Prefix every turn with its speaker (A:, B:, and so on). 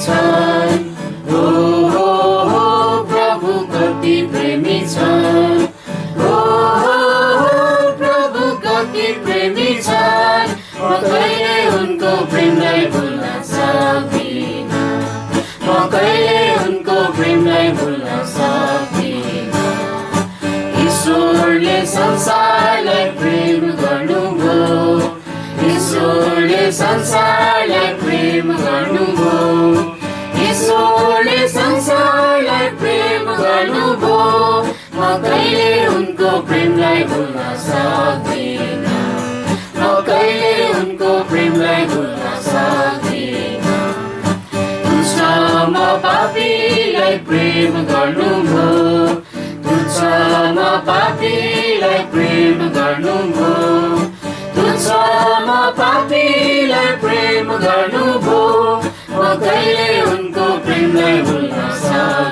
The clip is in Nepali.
A: छन्। हो हो हो प्रभु कति प्रेमी छन्। हो हो हो प्रभु कति प्रेमी छन्। म कहिले उनको प्रेमलाई भुल्न सक्दिन। म कहिले उनको प्रेमलाई भुल्न सक्दिन। ईश्वरले संसारलाई प्रेम गर्नुभयो। ईश्वरले संसारलाई प्रेम गर्नुभयो। ईश्वरले संसारलाई प्रेम गर्नुभयो। म कहिले उनको प्रेमलाई भुल्न सक्दिन। म कहिले उनको प्रेमलाई भुल्न सक्दिन। तुच्छमा पापीलाई प्रेम गर्नुभयो। तुच्छमा पापीलाई प्रेम गर्नुभयो। तुच्छमा पापीलाई प्रेम गर्नुभयो। म कहिले उनको प्रेमलाई भुल्न सक्दिन।